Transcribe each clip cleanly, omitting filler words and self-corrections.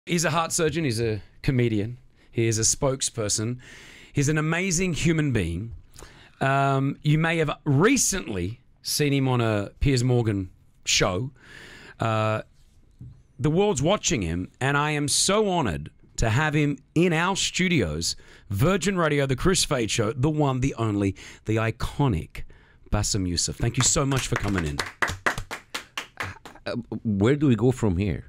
He's a heart surgeon. He's a comedian. He is a spokesperson. He's an amazing human being. You may have recently seen him on a Piers Morgan show. The world's watching him, and I am so honored to have him in our studios. Virgin Radio, The Chris Fade Show, the one, the only, the iconic Bassem Youssef. Thank you so much for coming in. Where do we go from here?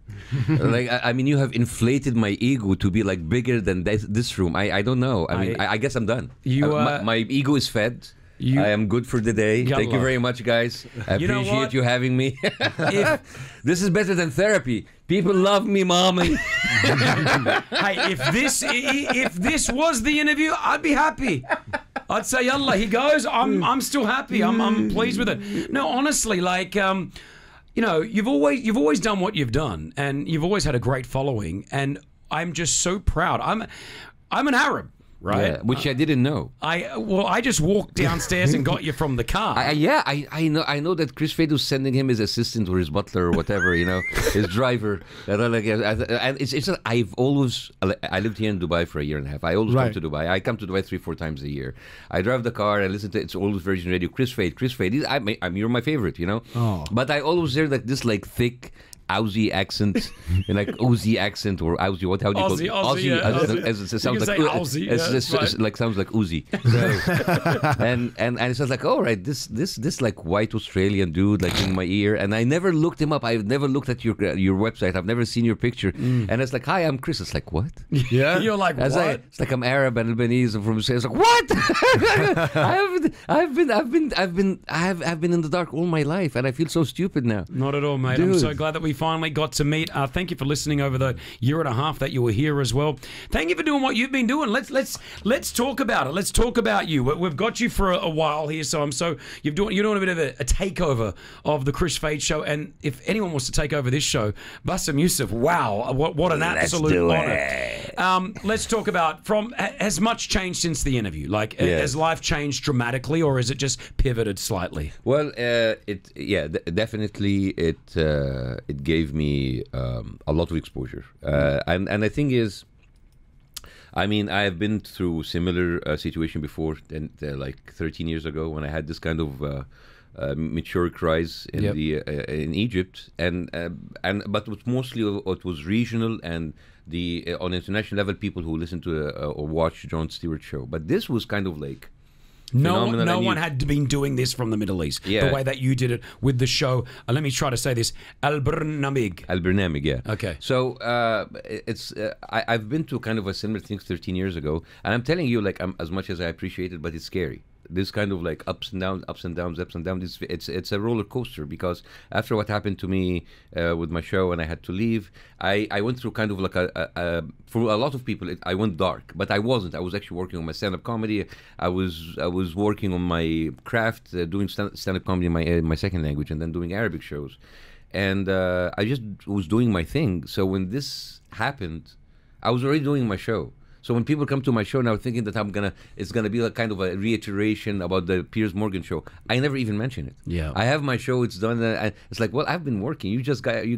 Like, I mean, you have inflated my ego to be like bigger than this room. I don't know. I mean, I guess I'm done. My ego is fed. I am good for the day. Thank you very much, guys. I appreciate you having me. This is better than therapy. People love me, mommy. Hey, if this was the interview, I'd be happy. I'd say, yallah, he goes. I'm still happy. I'm pleased with it. No, honestly, like, you know, you've always done what you've done, and you've always had a great following, and I'm just so proud. I'm an Arab. Right, yeah, which I didn't know. I just walked downstairs and got you from the car. I know that Chris Fade was sending him his assistant or his butler or whatever, you know, his driver. And I lived here in Dubai for a year and a half. I always come to Dubai. I come to Dubai 3-4 times a year. I drive the car. I listen to it's always Virgin Radio. Chris Fade. You're my favorite, you know. Oh. But I always hear like this like thick Aussie accent, and like Aussie accent or Aussie, how do you call it? Aussie. It sounds like Aussie. Like sounds like Uzi. So, and it sounds like, all right, this like white Australian dude like in my ear, and I never looked him up. I've never looked at your website. I've never seen your picture, and it's like, hi, I'm Chris. It's like, what? Yeah, you're like, what? It's like I'm Arab and Lebanese and from Australia. It's like, what? I've been in the dark all my life, and I feel so stupid now. Not at all, mate. Dude. I'm so glad that we finally got to meet. Thank you for listening over the year and a half that you were here as well. Thank you for doing what you've been doing. Let's talk about it. Let's talk about you. We've got you for a while here, so you're doing a bit of a takeover of the Chris Fade Show. And if anyone wants to take over this show, Bassem Youssef. Wow, what an absolute honor. Let's talk about has much changed since the interview? Like, has life changed dramatically, or is it just pivoted slightly? Well, definitely it gave me a lot of exposure, and the thing is, I mean, I have been through similar situation before, and like 13 years ago when I had this kind of meteoric rise in in Egypt, but it was mostly it was regional and on international level, people who listen to or watch Jon Stewart's show. But this was kind of like no one had been doing this from the Middle East the way that you did it with the show. Let me try to say this: Al Barnamig, yeah. Okay. So I've been to kind of a similar thing 13 years ago, and I'm telling you, like, as much as I appreciate it, but it's scary. This kind of like ups and downs. It's a roller coaster, because after what happened to me with my show and I had to leave, I went through kind of like for a lot of people I went dark, but I wasn't. I was actually working on my stand-up comedy. I was working on my craft, doing stand-up comedy in my second language, and then doing Arabic shows, and I just was doing my thing. So when this happened, I was already doing my show. So when people come to my show now thinking that it's gonna be like kind of a reiteration about the Piers Morgan show, I never even mention it. Yeah, I have my show; it's done. It's like, well, I've been working. You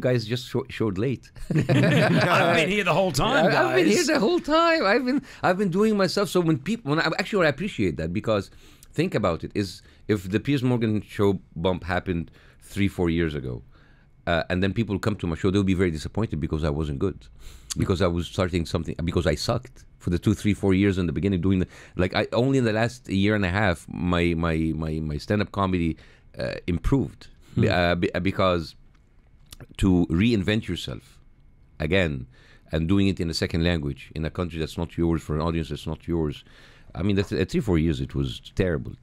guys just showed late. I've been here the whole time, guys. I've been here the whole time. I've been doing myself. So when I appreciate that, because think about it: is if the Piers Morgan show bump happened 3-4 years ago, and then people come to my show, they'll be very disappointed because I wasn't good, because I was starting something, because I sucked for the 2, 3, 4 years in the beginning doing only in the last year and a half my stand-up comedy improved, because to reinvent yourself again and doing it in a second language in a country that's not yours, for an audience that's not yours. I mean, at 3-4 years, it was terrible,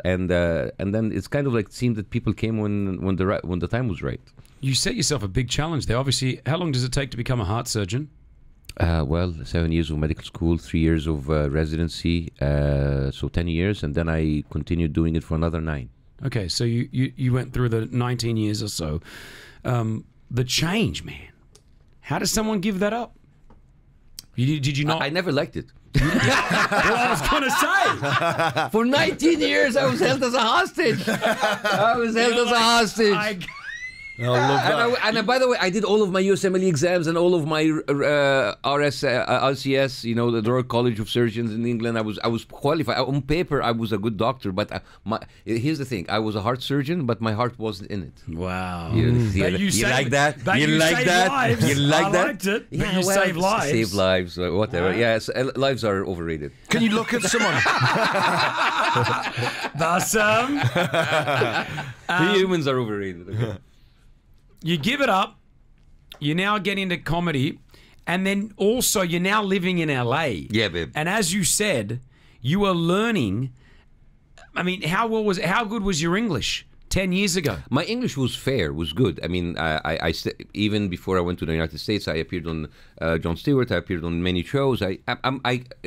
and then it's kind of like it seemed that people came when the time was right. You set yourself a big challenge there. Obviously, how long does it take to become a heart surgeon? Well, 7 years of medical school, 3 years of residency, so 10 years, and then I continued doing it for another 9. Okay, so you went through the 19 years or so. The change, man. How does someone give that up? Did you not? I never liked it. Well, I was going to say. For 19 years, I was held as a hostage. I love that. And by the way, I did all of my USMLE exams and all of my RCS, you know, the Royal College of Surgeons in England. I was qualified. On paper, I was a good doctor, but here's the thing. I was a heart surgeon, but my heart wasn't in it. Wow. You saved- like that? that You you like saved that? lives. You like I that? liked it. But Yeah, you save lives. Save lives, whatever. Wow. Yes, lives are overrated. Can you look at someone? Bassem, Humans are overrated. Okay. you give it up. You now get into comedy. And then also you're now living in LA. Yeah, babe. And as you said, you are learning. I mean, how good was your English 10 years ago? My English was fair, was good. I mean, even before I went to the United States, I appeared on Jon Stewart. I appeared on many shows.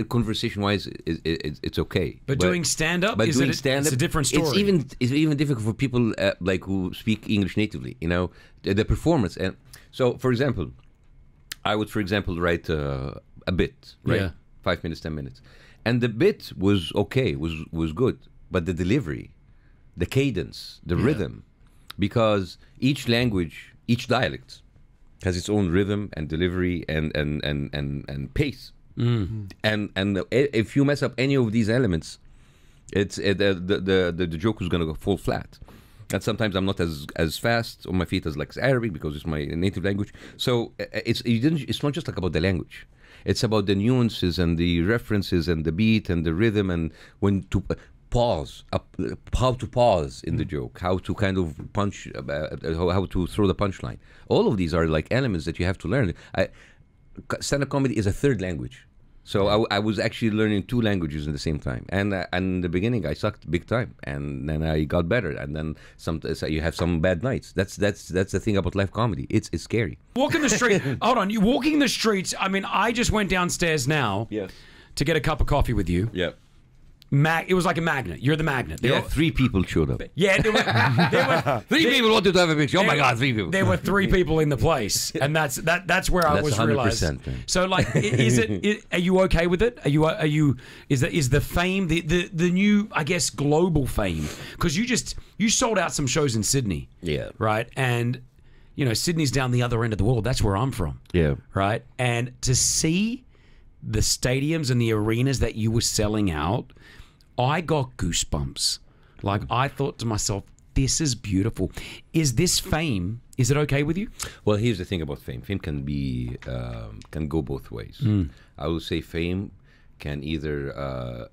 Conversation-wise, it's okay. But doing stand-up, but doing it's a different story. It's even difficult for people like who speak English natively. You know, the performance. And so, for example, I would, write a bit, right? Yeah. 5 minutes, 10 minutes, and the bit was okay, was good, but the delivery, the cadence, the rhythm, because each language, each dialect has its own rhythm and delivery and pace. And if you mess up any of these elements, the joke is going to fall flat. And sometimes I'm not as fast on my feet as like Arabic because it's my native language. So it's not just like about the language. It's about the nuances and the references and the beat and the rhythm and when to pause, how to pause in the joke, how to kind of punch, how to throw the punchline. All of these are like elements that you have to learn. Stand-up comedy is a third language. So I was actually learning 2 languages at the same time, and in the beginning I sucked big time, and then I got better, and then so you have some bad nights. That's the thing about live comedy. It's scary. Walking the street. Hold on, you walking the streets. I mean, I just went downstairs now to get a cup of coffee with you. Yeah. It was like a magnet. You're the magnet. Yeah, 3 people showed up. Yeah, there were 3 people wanted to have a picture. Oh my God, 3 people. There were 3 people in the place, and that's where I was 100%, realized. man. So, like, are you okay with it? Is the fame the new, I guess, global fame? Because you sold out some shows in Sydney. Yeah. Right, and you know Sydney's down the other end of the world. That's where I'm from. Yeah. Right, and to see the stadiums and the arenas that you were selling out, I got goosebumps. Like, I thought to myself, this is beautiful. Is this fame, is it okay with you? Well, here's the thing about fame. Fame can be, can go both ways. I would say fame can either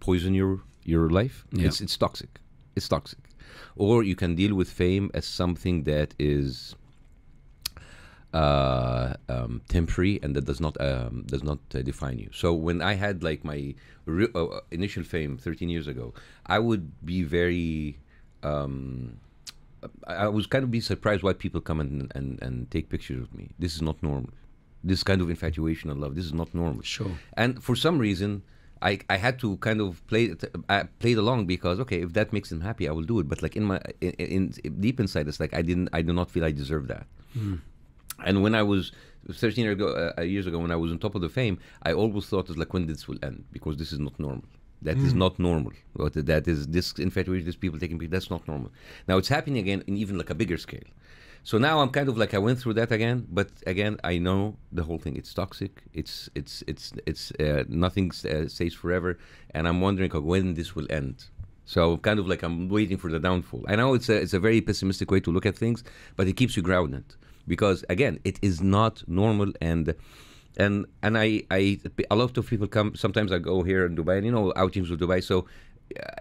poison your life. Yeah. It's toxic. It's toxic. Or you can deal with fame as something that is temporary and that does not define you. So when I had like my initial fame 13 years ago, I would be very I was kind of be surprised why people come and take pictures of me. This is not normal. This kind of infatuation and love, this is not normal. Sure. And for some reason I had to kind of play it along because okay, if that makes them happy, I will do it. But like in deep inside, it's like I do not feel I deserve that. And when I was 13 years ago, when I was on top of the fame, I always thought it's like when this will end, because this is not normal. That is not normal. That is this infatuation, these people taking people. That's not normal. Now it's happening again in even like a bigger scale. So now I'm kind of like I went through that again, but again I know the whole thing. It's toxic. It's nothing stays forever, and I'm wondering when this will end. So kind of like I'm waiting for the downfall. I know it's a very pessimistic way to look at things, but it keeps you grounded. Because again, it is not normal, and I a lot of people come. Sometimes I go here in Dubai, and you know, outings with Dubai. So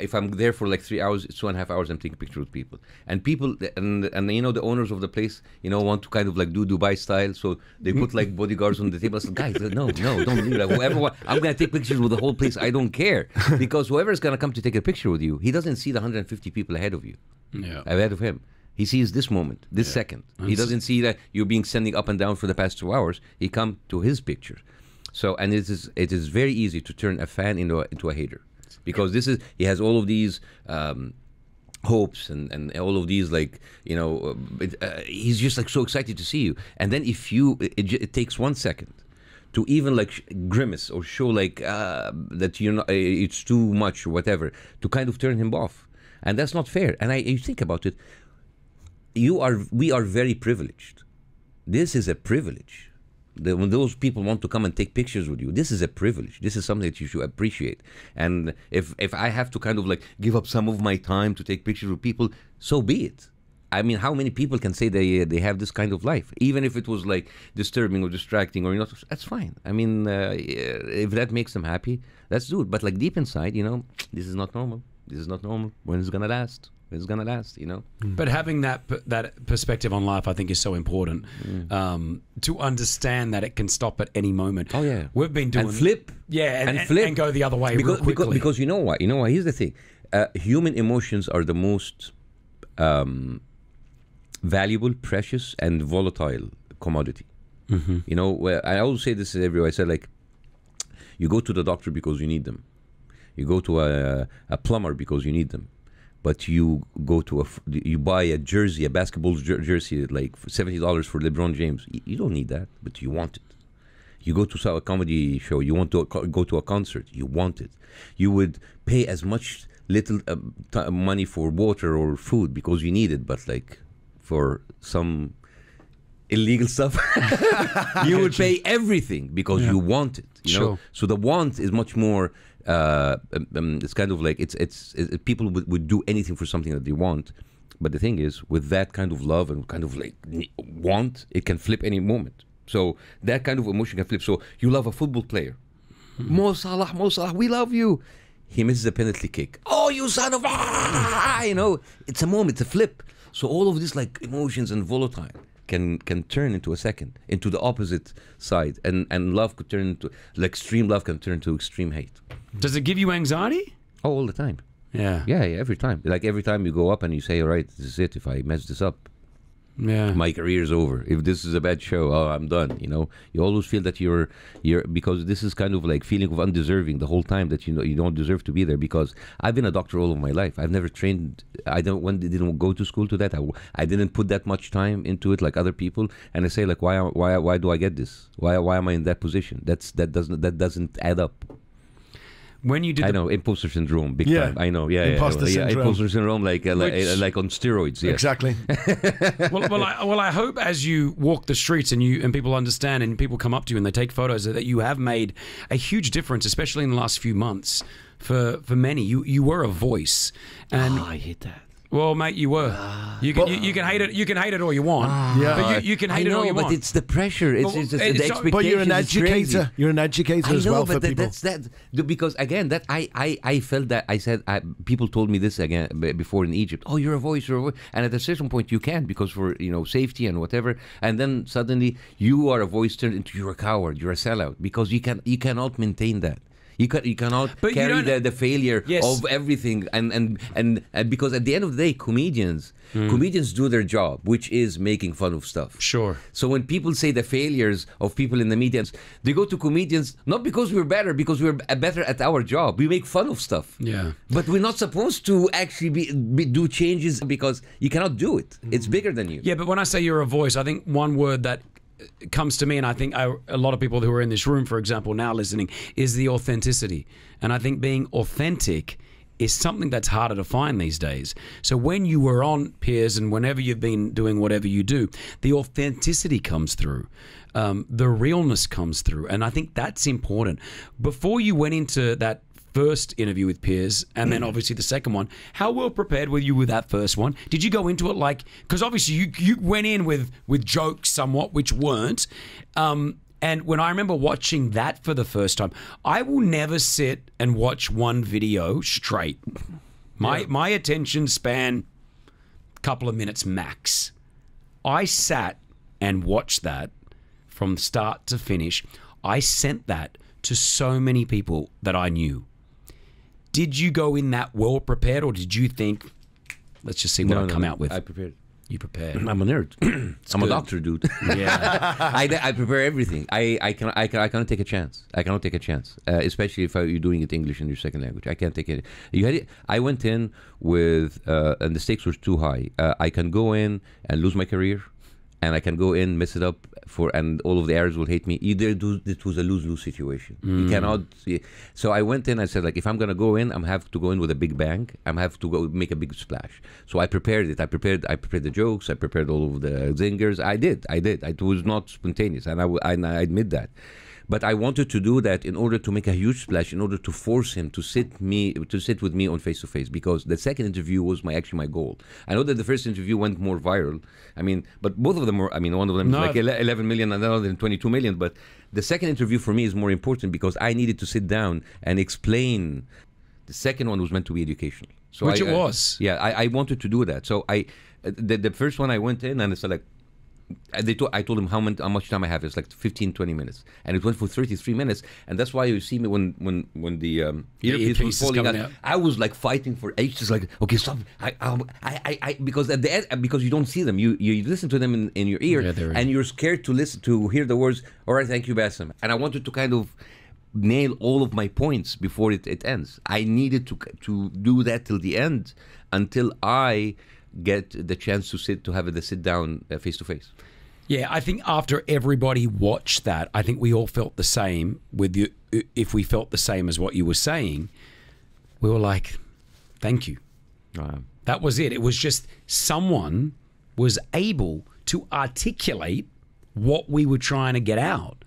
if I'm there for like 3 hours, it's 2.5 hours. I'm taking pictures with people, and you know, the owners of the place, you know, want to kind of like do Dubai style. So they put like bodyguards on the table. I said, guys, no, don't do that. Whoever I'm gonna take pictures with the whole place. I don't care, because whoever is gonna come to take a picture with you, he doesn't see the 150 people ahead of you, ahead of him. He sees this moment, this second. He doesn't see that you're being sending up and down for the past 2 hours. He come to his picture. So, and it is very easy to turn a fan into a hater, because he has all of these hopes and all of these, like, you know, he's just like so excited to see you. And then if it takes 1 second to even like grimace or show like that you're not, it's too much or whatever, to kind of turn him off. And that's not fair. And you think about it. we are very privileged. This is a privilege. When those people want to come and take pictures with you, this is a privilege. This is something that you should appreciate. And if I have to kind of like give up some of my time to take pictures with people, so be it. I mean, how many people can say they have this kind of life? Even if it was like disturbing or distracting or not, that's fine. I mean, if that makes them happy, let's do it. But like deep inside, this is not normal. This is not normal. When is it gonna last? It's gonna last, But having that perspective on life, I think, is so important to understand that it can stop at any moment. Oh yeah, we've been doing and flip, and flip and go the other way because you know what? Here's the thing: human emotions are the most valuable, precious, and volatile commodity. I always say this everywhere. I said, like, you go to the doctor because you need them. You go to a plumber because you need them. But you go to you buy a jersey, a basketball jersey, like $70 for LeBron James. You don't need that, but you want it. You go to a comedy show. You want to go to a concert. You want it. You would pay as much little money for water or food because you need it, but like for some illegal stuff, you would pay everything because you want it. Sure. So the want is much more. It's kind of like it's people would do anything for something that they want, but the thing is, with that kind of love and kind of like want, it can flip any moment. So that kind of emotion can flip. So you love a football player, Mo Salah, we love you. He misses a penalty kick. Oh, you son of a! It's a moment, it's a flip. So all of these like emotions and volatile can turn into a second, into the opposite side, and love could turn into, like, extreme love can turn to extreme hate. Does it give you anxiety? Oh, all the time. Yeah, every time. Like every time you go up and you say, all right, this is it. If I mess this up, my career's over. If this is a bad show, I'm done. You always feel that you're because this is kind of like feeling of undeserving the whole time, that you don't deserve to be there. Because I've been a doctor all of my life. I've never trained. I didn't go to school to that. I didn't put that much time into it like other people. And I say, like, why do I get this? Why am I in that position? That doesn't add up. When you did, I know, imposter syndrome, big time. I know, imposter syndrome. Imposter syndrome, like on steroids. Yes. Exactly. well, I hope as you walk the streets and people understand and people come up to you and they take photos, that you have made a huge difference, especially in the last few months for many. You were a voice, and I hate that. Well, mate, you were. You can hate it. You can hate it all you want. But you can hate it all you want. But it's the pressure. It's the expectation. But you're an educator. You're an educator as well for people. That's that. Because again, that I felt that I said people told me this again before in Egypt. Oh, you're a voice. And at a certain point, you can't, because for safety and whatever. And then suddenly you are a voice turned into you're a coward. You're a sellout, because you cannot maintain that. You cannot carry the failure of everything, and because at the end of the day, comedians do their job, which is making fun of stuff. Sure. So when people say the failures of people in the media, they go to comedians not because we're better, because we're better at our job. We make fun of stuff. Yeah. But we're not supposed to actually do changes, because you cannot do it. It's bigger than you. Yeah, but when I say you're a voice, I think one word that comes to me, and I think a lot of people who are in this room, for example, now listening, is the authenticity. And I think being authentic is something that's harder to find these days. So when you were on Piers, and whenever you've been doing whatever you do, the authenticity comes through. The realness comes through. And I think that's important. Before you went into that first interview with Piers, and then obviously the second one, how well prepared were you with that first one? Did you go into it like, because obviously you went in with jokes somewhat, which weren't, and when I remember watching that for the first time, I will never sit and watch one video straight. My attention span, a couple of minutes max. I sat and watched that from start to finish. I sent that to so many people that I knew. Did you go in that well prepared, or did you think, let's just see what I come out with? I prepared. You prepared. I'm a nerd. I'm a doctor, dude. Yeah. I prepare everything. I cannot take a chance. I cannot take a chance, especially if you're doing it English in your second language. I can't take it. I went in with, and the stakes were too high. I can go in and lose my career, and I can go in, mess it up and all of the Arabs will hate me. Either it was a lose-lose situation. You cannot. So I went in. I said, like, if I'm gonna go in, I'm have to go in with a big bang. I'm have to go make a big splash. So I prepared it. I prepared the jokes. I prepared all of the zingers. I did. It was not spontaneous, and I admit that. But I wanted to do that in order to make a huge splash, in order to force him to sit with me on face to face, because the second interview was actually my goal. I know that the first interview went more viral. I mean, but both of them were. I mean, one of them is like 11 million, and another 22 million. But the second interview for me is more important because I needed to sit down and explain. The second one was meant to be educational. So Which it was. Yeah, I wanted to do that. So the first one I went in and it's like. I told him how much time I have. It's like 15, 20 minutes, and it went for 33 minutes. And that's why you see me when the earpiece was falling out. I was like fighting for ages. Like, okay, stop. Because at the end, because you don't see them, you listen to them in your ear, and you're scared to hear the words. All right, thank you, Bassem. And I wanted to kind of nail all of my points before it ends. I needed to do that till the end, until I get the chance to have the sit down face to face. Yeah, I think after everybody watched that, I think we all felt the same with you. If we felt the same as what you were saying, we were like, thank you. That was it. It was just someone was able to articulate what we were trying to get out.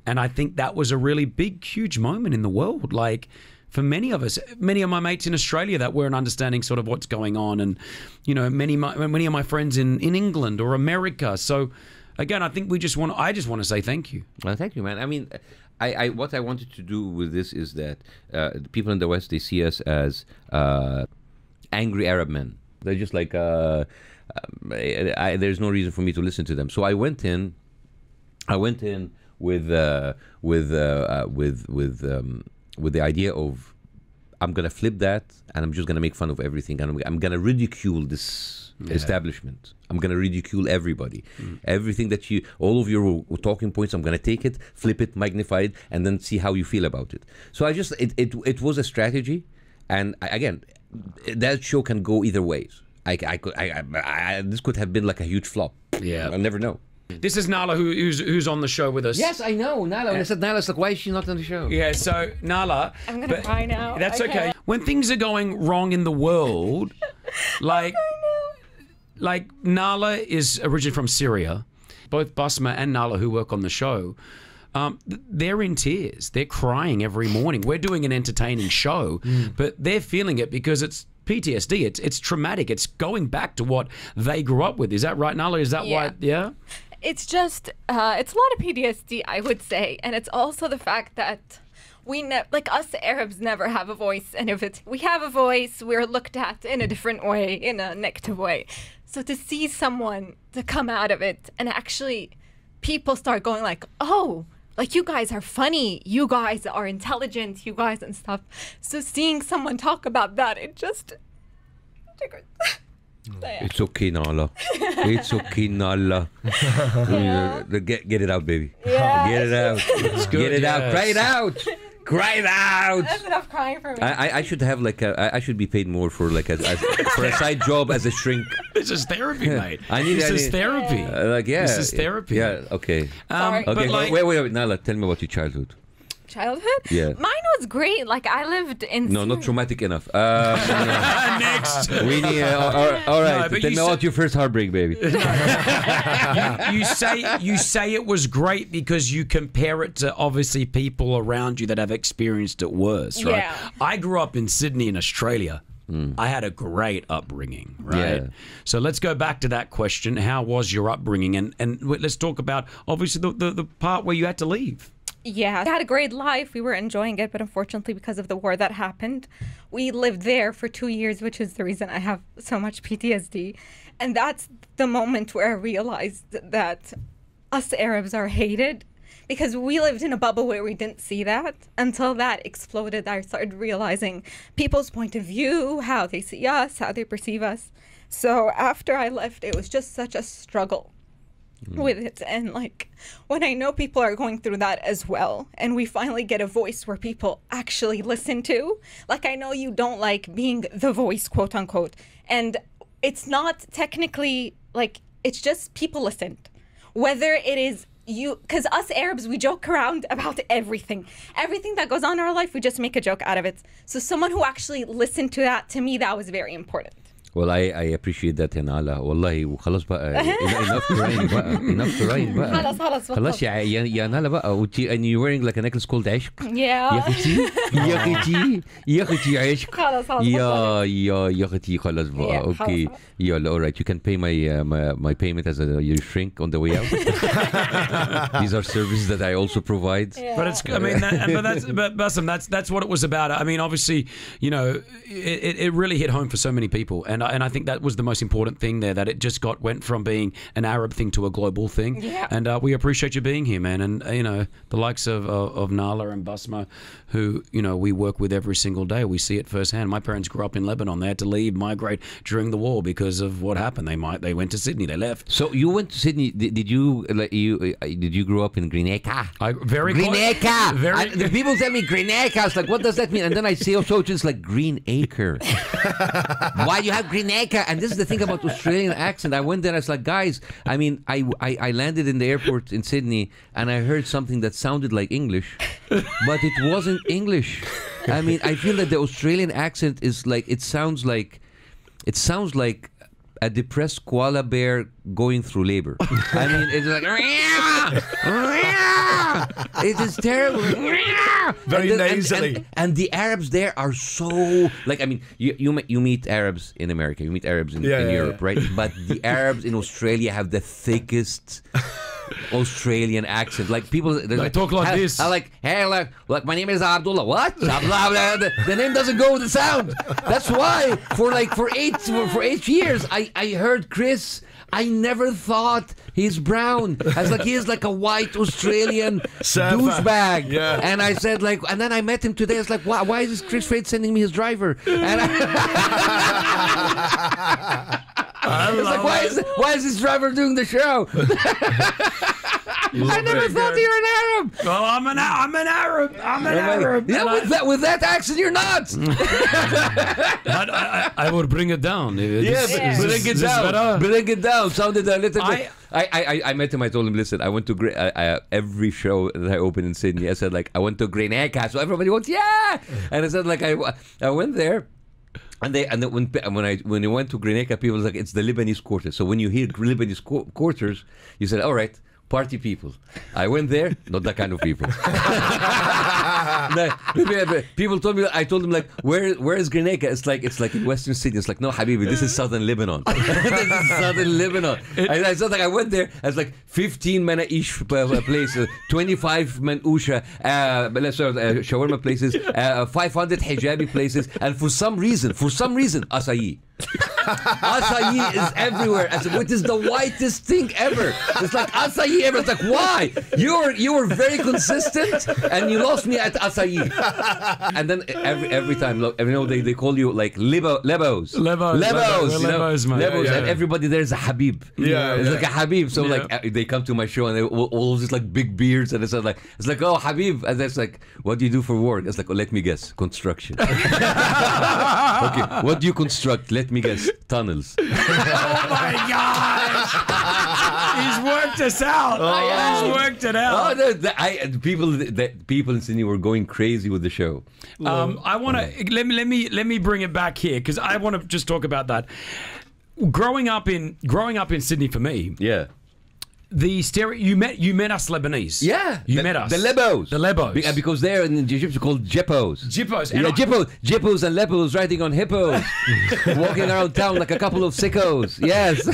And I think that was a really big, huge moment in the world. Like, for many of us, many of my mates in Australia that weren't understanding sort of what's going on, and many of my friends in England or America. So again, I think I just want to say thank you. Well, thank you, man. I mean, what I wanted to do with this is that the people in the West, they see us as angry Arab men. They're just like there's no reason for me to listen to them. So I went in with the idea of I'm gonna flip that, and I'm just gonna make fun of everything, and I'm gonna ridicule this establishment. I'm gonna ridicule everybody, everything that all of your talking points. I'm gonna take it, flip it, magnify it, and then see how you feel about it. So it was a strategy, and again, that show can go either ways. This could have been like a huge flop. Yeah, I'll never know. This is Nala who's on the show with us. Yes, I know, Nala. When I said Nala's like, why is she not on the show? Yeah, so Nala, I'm gonna cry now. That's okay. When things are going wrong in the world, like Nala is originally from Syria. Both Basma and Nala, who work on the show, they're in tears. They're crying every morning. We're doing an entertaining show, but they're feeling it because it's PTSD. It's traumatic. It's going back to what they grew up with. Is that right, Nala? Is that why? Yeah. It's just, it's a lot of PTSD, I would say. And it's also the fact that like us Arabs never have a voice. And if we have a voice, we're looked at in a different way, in a negative way. So to see someone to come out of it and actually people start going like, oh, like you guys are funny, you guys are intelligent, you guys and stuff. So seeing someone talk about that, it just triggers. It's okay, Nala. It's okay, Nala. Get it out, baby. Yeah. Get it out. Get it out. Cry it out. Cry it out. That's enough crying for me. I should have I should be paid more for for a side job as a shrink. This is therapy, mate. This is therapy. This is therapy. Yeah. Okay. Sorry. Okay. But Wait, Nala. Tell me about your childhood. Childhood? Yeah. Mine was great. Like I lived in. No, not traumatic enough. Next. We need. All right. No, tell me about your first heartbreak, baby. you say it was great because you compare it to obviously people around you that have experienced it worse, right? Yeah. I grew up in Sydney in Australia. I had a great upbringing, right? Yeah. So let's go back to that question. How was your upbringing? And let's talk about obviously the part where you had to leave. Yeah, we had a great life. We were enjoying it, but unfortunately, because of the war that happened, we lived there for 2 years, which is the reason I have so much PTSD. And that's the moment where I realized that us Arabs are hated, because we lived in a bubble where we didn't see that. Until that exploded, I started realizing people's point of view, how they see us, how they perceive us. So after I left, it was just such a struggle with it. And like when I know people are going through that as well, and we finally get a voice where people actually listen to, like I know you don't like being the voice, quote unquote, and it's not technically like, it's just people listened. whether it is you, because us Arabs, we joke around about everything that goes on in our life, we just make a joke out of it. So someone who actually listened to that, to me, that was very important. Well, I appreciate that يا نالا والله وخلاص بقى enough crying بقى enough crying بقى خلاص يا نالا بقى and you're wearing like a necklace called عشق يا أختي عشق يا أختي خلاص بقى okay يلا all right you can pay my payment as your shrink on the way out. These are services that I also provide. But it's I mean but Bassem, that's what it was about. I mean obviously you know it really hit home for so many people, and I think that was the most important thing there, that it just went from being an Arab thing to a global thing. Yeah. And we appreciate you being here, man. And you know the likes of Nala and Basma, who you know we work with every single day. We see it firsthand. My parents grew up in Lebanon. They had to leave, migrate during the war because of what happened. They went to Sydney. They left. So you went to Sydney. Did you grow up in Greenacre? Very. The people tell me Greenacre. I was like, what does that mean? And then I see also it's like Green Acre. Why do you have Greenacre? And this is the thing about Australian accent. I went there. I was like, guys. I mean, I landed in the airport in Sydney, and I heard something that sounded like English, but it wasn't English. I mean, I feel that the Australian accent is like it sounds like a depressed koala bear going through labor. I mean, it's like it is terrible. Very nasally. And the Arabs there are so like. I mean, you meet Arabs in America, you meet Arabs in Europe, right? But the Arabs in Australia have the thickest Australian accent. Like people, they talk like this. I like, hey, like my name is Abdullah. What? The name doesn't go with the sound. That's why for 8 years I heard Chris. I never thought he's brown. I was like, he is like a white Australian douchebag. Yeah. And I said like, and then I met him today. I was like, why is Chris Fade sending me his driver? And I was like, why is this driver doing the show? I never thought you were an Arab. Well, I'm an Arab. I'm an Arab. Yeah, with that accent, you're not. I would bring it down. Bring it down. Sounded a little bit. I met him. I told him, listen, I went to every show that I opened in Sydney. I said like, I went to Greenacre. So everybody went, yeah. And I said like, I went there. And when you went to Greenacre, people was like, it's the Lebanese Quarter. So when you hear Lebanese quarters, you said, all right, party people. I went there, not that kind of people. People told me, I told them like, where is Greenacre? It's like in Western Sydney. It's like, no, Habibi, this is Southern Lebanon. This is Southern Lebanon. I said like, I went there. I was like 15 mana-ish place, 25 man-usha, shawarma places, 500 hijabi places, and for some reason, acai. Acai is everywhere. I said, what is the whitest thing ever? It's like acai ever. It's like, why? You were very consistent, and you lost me at acai. And then every time, look, they call you like Lebos, and everybody there's a Habib. It's like a Habib. So like they come to my show and they all of these like big beards, and it's like oh Habib, and it's like, what do you do for work? It's like, oh, let me guess, construction. Okay, what do you construct? Let me guess, tunnels. Oh my gosh! He's worked us out. He's worked it out. People in Sydney were going crazy with the show. I want to let me bring it back here because I want to just talk about that. Growing up in Sydney for me. Yeah. The you met us Lebanese. Yeah, you met us. The Lebos. Because they're in Egypt called Jippos. Jippos. Yeah, Jippos and Lebos riding on hippos, walking around town like a couple of sickos. Yes.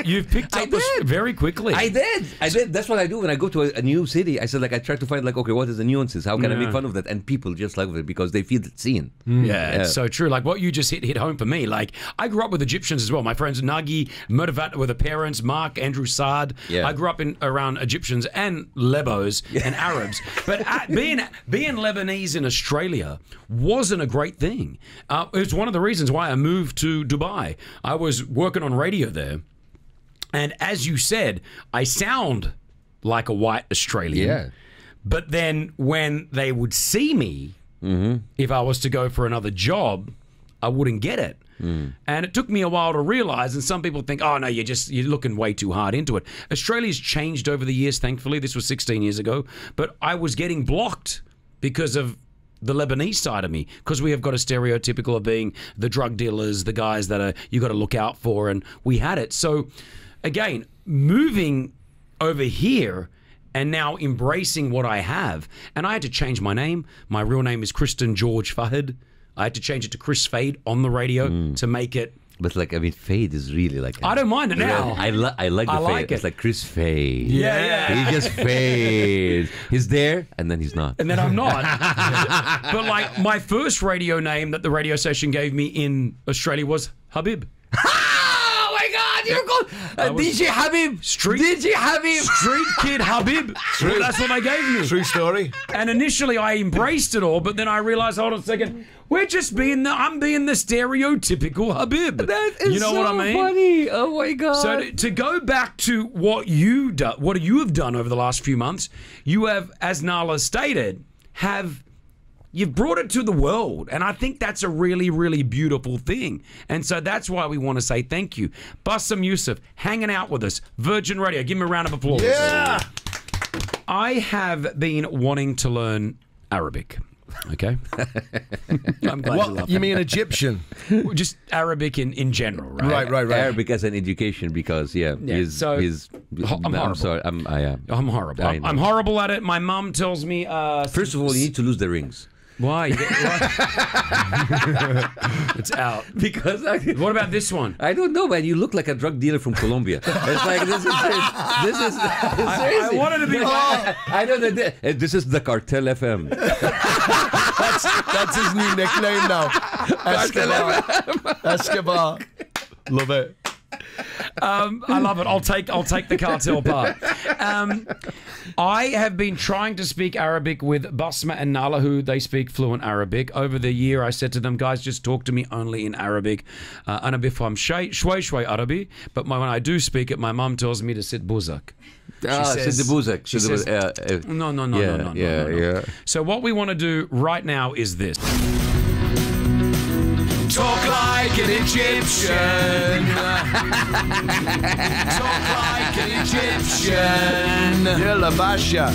You've picked up very quickly. I did. That's what I do when I go to a new city. I said like I try to find like, okay, what is the nuances? How can I make fun of that? And people just love it because they feel seen. Yeah, it's so true. Like what you just hit home for me. Like I grew up with Egyptians as well. My friends Nagi, Murtavat were the parents, Mark, Andrew Saad. Yeah. I grew up around Egyptians and Lebos and Arabs. But being Lebanese in Australia wasn't a great thing. It's one of the reasons why I moved to Dubai. I was working on radio there. And as you said, I sound like a white Australian. Yeah. But then when they would see me, if I was to go for another job, I wouldn't get it. And it took me a while to realize, and some people think, oh no, you're looking way too hard into it. Australia's changed over the years, thankfully. This was 16 years ago. But I was getting blocked because of the Lebanese side of me, because we have got a stereotypical of being the drug dealers, the guys that you got to look out for, and we had it. So again, moving over here and now embracing what I have, and I had to change my name. My real name is Kristen George Fahad. I had to change it to Chris Fade on the radio to make it. But like, I mean, Fade is really like... I don't mind it now. I like the Fade. like it. It's like Chris Fade. Yeah. He just fades. He's there, and then he's not. And then I'm not. But like, my first radio name that the radio station gave me in Australia was Habib. Oh my God, you're called DJ Habib. DJ Habib. Street Kid Habib. Well, that's what they gave me. True story. And initially I embraced it all, but then I realized, hold on a second, I'm being the stereotypical Habib. That is you know so what I mean? funny. Oh my God. So to go back to what you have done over the last few months, you have, as Nala stated, you've brought it to the world. And I think that's a really, really beautiful thing. And so that's why we want to say thank you. Bassem Youssef, hanging out with us. Virgin Radio. Give him a round of applause. Yeah. I have been wanting to learn Arabic. Okay? I'm glad you love You mean Egyptian? just Arabic in general, right? Right. Arabic as an education, because I'm horrible. sorry, I'm horrible. I'm horrible at it. My mum tells me... First of all, you need to lose the rings. Why? It's out. Because What about this one? I don't know, man. You look like a drug dealer from Colombia. It's like this is I wanted to be... I know that this is the Cartel FM. That's his new nickname now. Escobar. Love it. I love it. I'll take the cartel part. I have been trying to speak Arabic with Basma and Nala, who they speak fluent Arabic. Over the year, I said to them, guys, just talk to me only in Arabic. أنا بفهم شوي عربي, but when I do speak it, my mum tells me to sit buzak. No. So what we want to do right now is this. Talk like an Egyptian. Talk like an Egyptian. Yalla basha.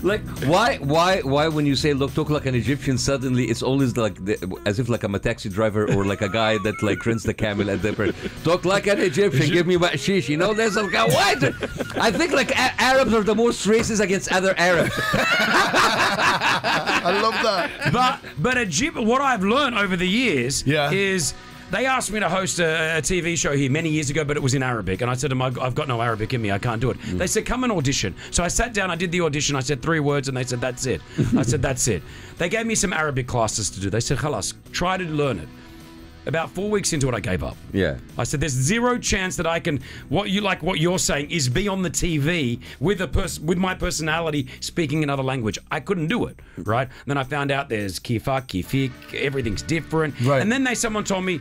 Like, why when you say talk like an Egyptian, suddenly it's always like as if like I'm a taxi driver or like a guy that like rents the camel at the talk like an Egyptian, give me bakshish. You know, there's some guy. What? I think like Arabs are the most racist against other Arabs. I love that. But what I've learned over the years is they asked me to host a TV show here many years ago, but it was in Arabic. And I said to them, I've got no Arabic in me. I can't do it. They said, come and audition. So I sat down, I did the audition. I said 3 words, and they said, that's it. I said, that's it. They gave me some Arabic classes to do. They said, khalas, try to learn it. About 4 weeks into it, I gave up. Yeah. I said, there's zero chance that I can, what you're saying is be on the TV with my personality speaking another language. I couldn't do it, right? Then I found out there's kifak, kifik, everything's different. Right. And then someone told me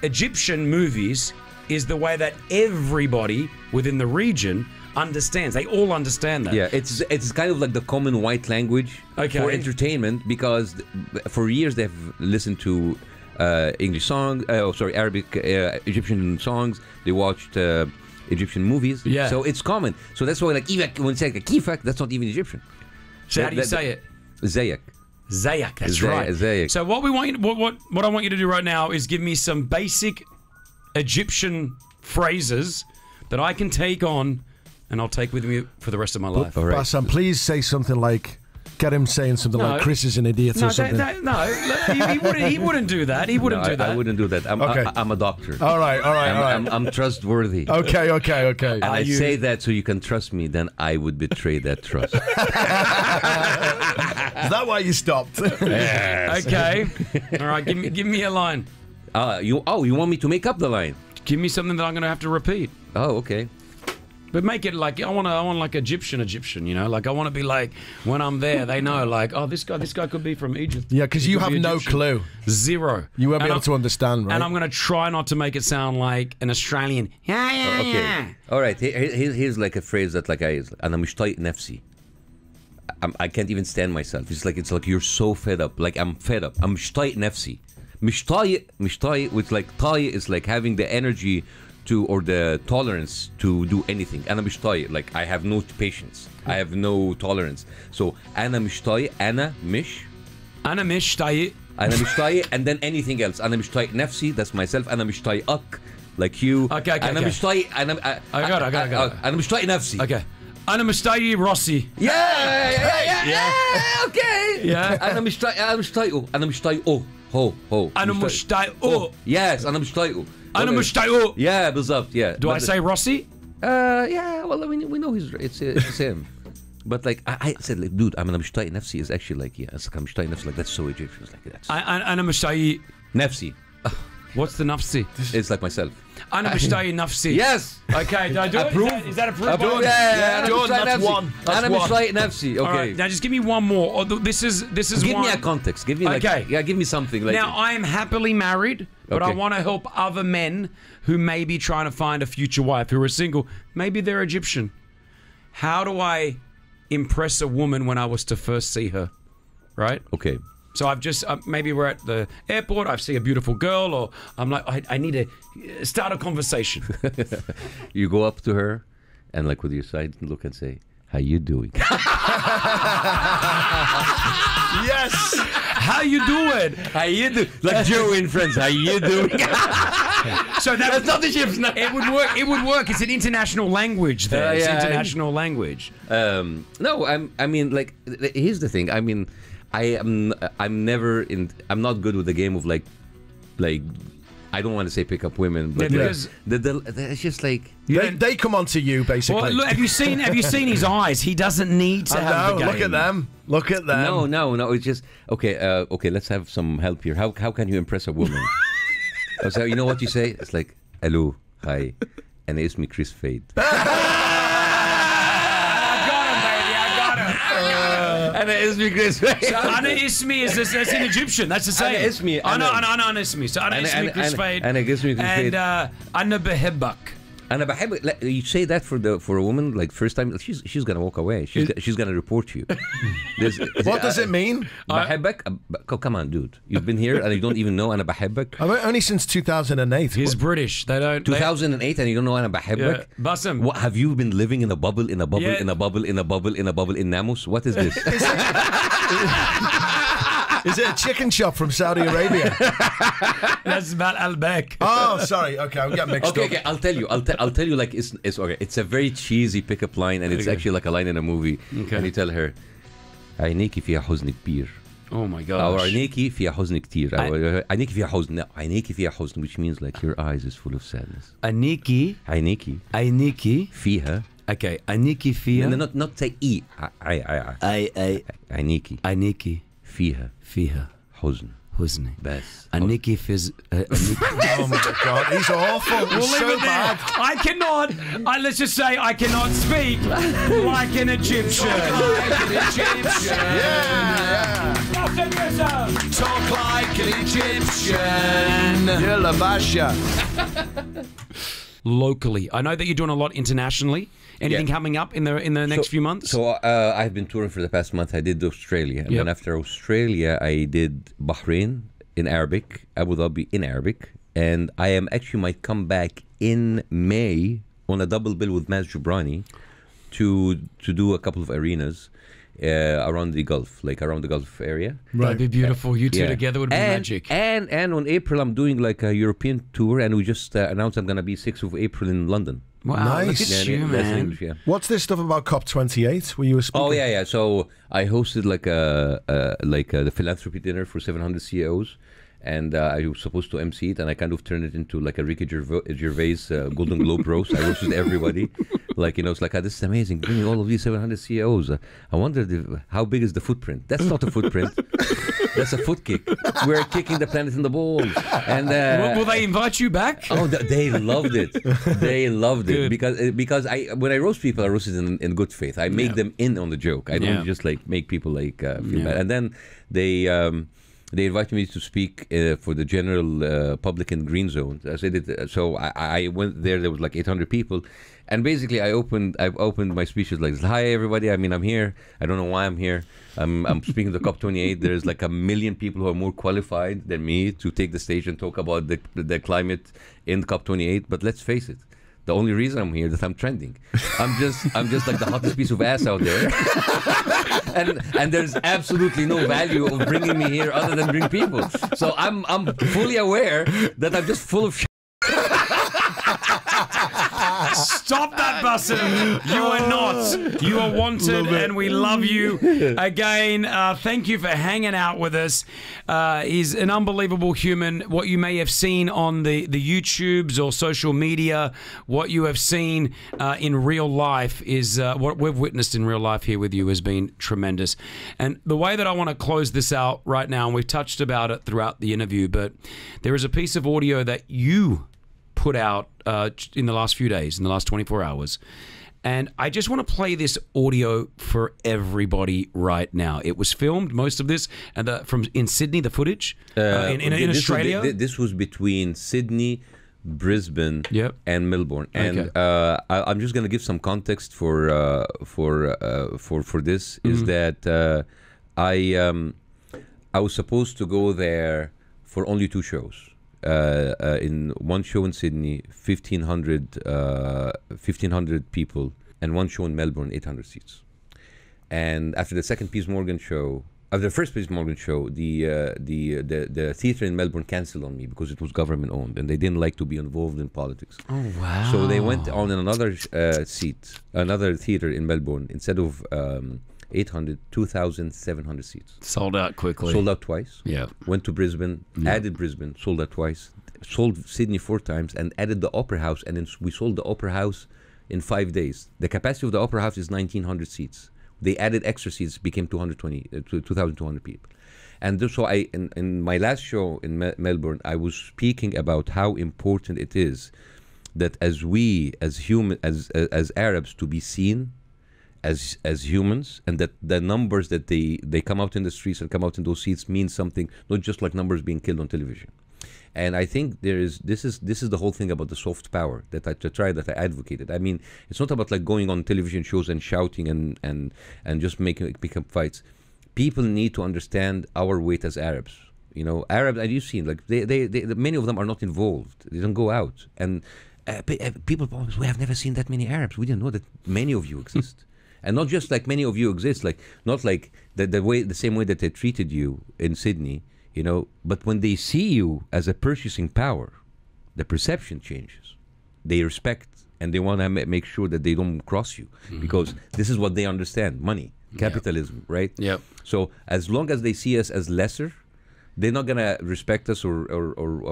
Egyptian movies is the way that everybody within the region understands. They all understand that. Yeah, it's kind of like the common white language for entertainment, because for years they've listened to English songs, Arabic, Egyptian songs. They watched Egyptian movies. Yeah. So it's common. So that's why, like, even when you say like, kifak, that's not even Egyptian. So how do you say it? Zayak. Zayak, that's right. Zayak. So what I want you to do right now is give me some basic Egyptian phrases that I can take on, and I'll take with me for the rest of my life. All right. Bassem, please say something like, get him saying something like Chris is an idiot or something. He wouldn't do that. He wouldn't do that. I wouldn't do that. I'm a doctor. All right. I'm trustworthy. Okay. And I say that so you can trust me, then I would betray that trust. Is that why you stopped? Yes. Okay. All right. Give me a line. You want me to make up the line? Give me something that I'm going to have to repeat. Oh, okay. But make it like I want like Egyptian, you know, like I want to be like when I'm there, they know like, oh, this guy could be from Egypt. Yeah, because you have no clue. Zero. You won't be able to understand, right? And I'm going to try not to make it sound like an Australian. Okay. All right. Here's like a phrase that like أنا مشتاق نفسي. I can't even stand myself. It's like you're so fed up. Like I'm fed up. I'm مشتاق نفسي. مش طايق, which like طايق is like having the energy to or the tolerance to do anything. أنا مش طايق, like I have no patience, I have no tolerance. So أنا مش طايق, أنا مش طايق, and then anything else. أنا مش طايق نفسي, that's myself. أنا مش طايقك, like you. Okay. أنا مش طايق, I got it. أنا مش طايق نفسي. Okay. أنا مش طايق Rossi. Yeah, okay. Yeah. أنا مش طايقه. أنا مش طايقه. أنا مش طايقه. Yes, أنا مش طايقه. أنا مش طايقه. Yeah, بالضبط. Yeah. Do I say Rossi? Yeah. Well, we know it's him. But like I said, like, dude, أنا مش طايق نفسي is actually like, yeah, it's like أنا مش طايق نفسي, like that's so Egyptian. It's like that's. أنا مش طايق نفسي. What's the nafsi? It's like myself. أنا مش طايق نفسي. Yes. Okay, do I do it? Is that approved? Yeah, that's one. أنا مش طايق نفسي. Okay. All right, now just give me one more. Oh, this is Give one. me a context. Give me like, Okay. Yeah, give me something. Like, Now I am happily married, but I Okay. want to help other men who may be trying to find a future wife who are single. Maybe they're Egyptian. How do I impress a woman when I was to first see her? Right? Okay. So I've just, maybe we're at the airport, I see a beautiful girl, or I'm like, I need to start a conversation. You go up to her and like with your side look and say, how you doing? Yes. How you doing? How you do? Like Joe in Friends, how you doing? So That's not the ship's name. It would work. It would work. It's an international language there. It's yeah. international language. No, I mean, like, here's the thing. I mean, I'm not good with the game of like, I don't want to say pick up women, but because it's just like They come onto you basically. Well, look, have you seen his eyes? He doesn't need to have the game. Look at them. No. It's just okay. Let's have some help here. How can you impress a woman? So you know what you say? It's like, hello, hi, and it's me, Chris Fade. Ana ismi Chris Fade. So Ana ismi that's in Egyptian. That's the same. Ana ismi. Ana ismi. So Ana ismi Chris Fade. Ana ismi Chris Fade. And Ana behibbak. أنا بحب you say that for a woman like first time she's gonna walk away. She's gonna report you. What does it mean? بحبك? Come on, dude. You've been here and you don't even know أنا بحبك. Only since 2008. He's British. They don't. 2008 and you don't know أنا بحبك. Yeah. Bassem. What have you been living in a bubble in Namus? What is this? Is it a chicken shop from Saudi Arabia? That's about Al-Bek. Oh, sorry. Okay, I'm getting mixed up. Okay. I'll tell you. Like it's okay. It's a very cheesy pickup line, and it's actually like a line in a movie. Okay. And you tell her, عينيكي فيها حزن كبير. Oh my gosh. أو عينيكي فيها حزن كتير. عينيكي فيها حزن. No, عينيكي فيها حزن, which means like your eyes is full of sadness. عينيكي فيها. Okay. عينيكي فيها. No, not say e. عينيكي فيها حزن. بس. عينيكي فيز. Oh my God, he's awful. He's so bad. I cannot. Let's just say I cannot speak like an Egyptian. Yeah. Talk like an Egyptian. Yalla basha. Locally, I know that you're doing a lot internationally. Anything coming up in the next few months? So I've been touring for the past month. I did Australia, and then after Australia, I did Bahrain in Arabic, Abu Dhabi in Arabic, and I actually might come back in May on a double bill with Maz Jobrani to do a couple of arenas around the Gulf, like around the Gulf area. That'd be beautiful. You two together would be magic. And on April, I'm doing like a European tour, and we just announced I'm gonna be 6th of April in London. Wow, Nice. look at you, That's in man. English, yeah. What's this stuff about COP28? Were you a speaker? Oh yeah. So I hosted like the philanthropy dinner for 700 CEOs, and I was supposed to MC it, and I kind of turned it into like a Ricky Gervais Golden Globe roast. I roasted everybody, like it's like this is amazing, bringing all of these 700 CEOs. I wondered how big is the footprint? That's not a footprint. That's a foot kick. We're kicking the planet in the balls. And will they invite you back? Oh, they loved it. They loved it because when I roast people, I roast it in good faith. I make them in on the joke. I don't just like make people like feel bad. And then they they invited me to speak for the general public in Green Zone. I said it, so I went there. There was like 800 people, and basically I've opened my speeches like, "Hi everybody. I mean, I'm here. I don't know why I'm here. I'm speaking to COP28. There's like 1 million people who are more qualified than me to take the stage and talk about the climate in COP28. But let's face it." The only reason I'm here is that I'm trending. I'm just like the hottest piece of ass out there, and there's absolutely no value of bringing me here other than bring people. So I'm fully aware that I'm just full of shit. Stop that, Bassem. You are not. You are wanted, and we love you. Again, thank you for hanging out with us. He's an unbelievable human. What you may have seen on the YouTubes or social media, what you have seen in real life is what we've witnessed in real life here with you has been tremendous. And the way that I want to close this out right now, and we've touched about it throughout the interview, but there is a piece of audio that you put out in the last few days, in the last 24 hours. And I just want to play this audio for everybody right now. It was filmed, most of this, and from in Sydney, the footage, in Australia. This was between Sydney, Brisbane, and Melbourne. And I'm just going to give some context for this. Is that I was supposed to go there for only 2 shows. In one show in Sydney, 1,500 people, and one show in Melbourne, 800 seats. And after the second Piers Morgan show, after the first Piers Morgan show, the theater in Melbourne cancelled on me because it was government owned, and they didn't like to be involved in politics. Oh wow! So they went on another another theater in Melbourne. Instead of 800, 2,700 seats. Sold out quickly. Sold out twice. Yeah. Went to Brisbane, added Brisbane, sold out twice. Sold Sydney 4 times and added the Opera House, and then we sold the Opera House in 5 days. The capacity of the Opera House is 1,900 seats. They added extra seats, became 2,200 people. And so in my last show in Melbourne, I was speaking about how important it is that as Arabs to be seen as humans, and that the numbers that they come out in the streets and come out in those seats mean something, not just like numbers being killed on television. And I think this is the whole thing about the soft power that I advocated. I mean, it's not about like going on television shows and shouting and just pick up fights. People need to understand our weight as Arabs. You know, Arabs, and you've seen like they many of them are not involved. They don't go out, and people always, we have never seen that many Arabs. We didn't know that many of you exist. And not just like many of you exist, like not like the same way that they treated you in Sydney, you know, but when they see you as a purchasing power, the perception changes. They respect, and they want to make sure that they don't cross you, because this is what they understand: money, capitalism, right? Yeah. So as long as they see us as lesser, they're not gonna respect us or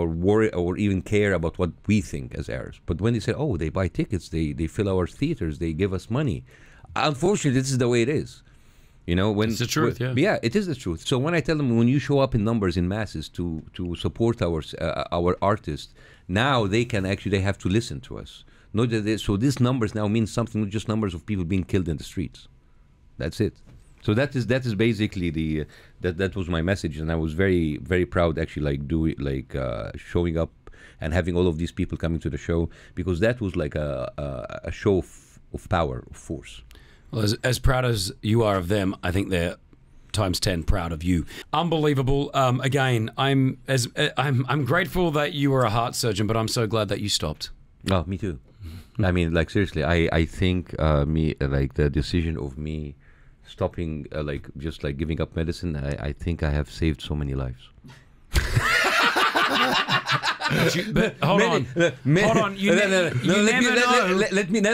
worry or even care about what we think as Arabs. But when they say, oh, they buy tickets, they fill our theaters, they give us money. Unfortunately, this is the way it is. You know, when it's the truth, yeah, it is the truth. So when I tell them, when you show up in numbers, in masses to support our artists, now they have to listen to us. Not that so these numbers now mean something, not just numbers of people being killed in the streets. That's it. So that is basically that was my message, and I was very, very proud actually, showing up and having all of these people coming to the show, because that was like a show of power, of force. Well, as proud as you are of them, I think they're times 10 proud of you. Unbelievable. Again, I'm grateful that you were a heart surgeon, but I'm so glad that you stopped. Oh, me too. I mean, like seriously, I think the decision of me stopping, just giving up medicine, I think I have saved so many lives. But hold on. You never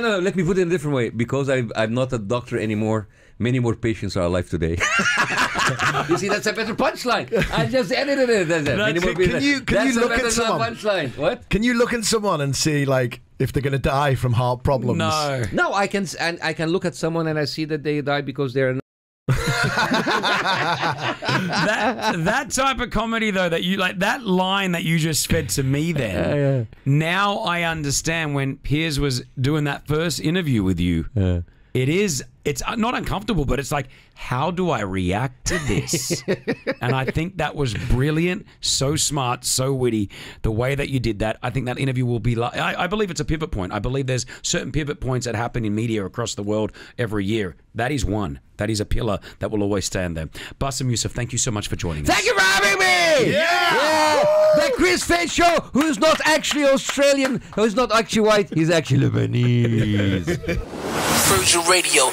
know. Let me put it in a different way. Because I'm not a doctor anymore, many more patients are alive today. You see, that's a better punchline. I just edited it. Can you look at someone? Punchline. What? Can you look at someone and see if they're going to die from heart problems? No, I can look at someone and I see that they die because they're. that type of comedy though, that you like, that line that you just fed to me then, now I understand when Piers was doing that first interview with you, It is. It's not uncomfortable, but it's like, how do I react to this? And I think that was brilliant, so smart, so witty. The way that you did that, I think that interview will be like, I believe it's a pivot point. I believe there's certain pivot points that happen in media across the world every year. That is one. That is a pillar that will always stand there. Bassem Youssef, thank you so much for joining us. Thank you for having me! Yeah! The Chris Fade Show, who's not actually Australian, who's not actually white, he's actually Lebanese. Virgin Radio.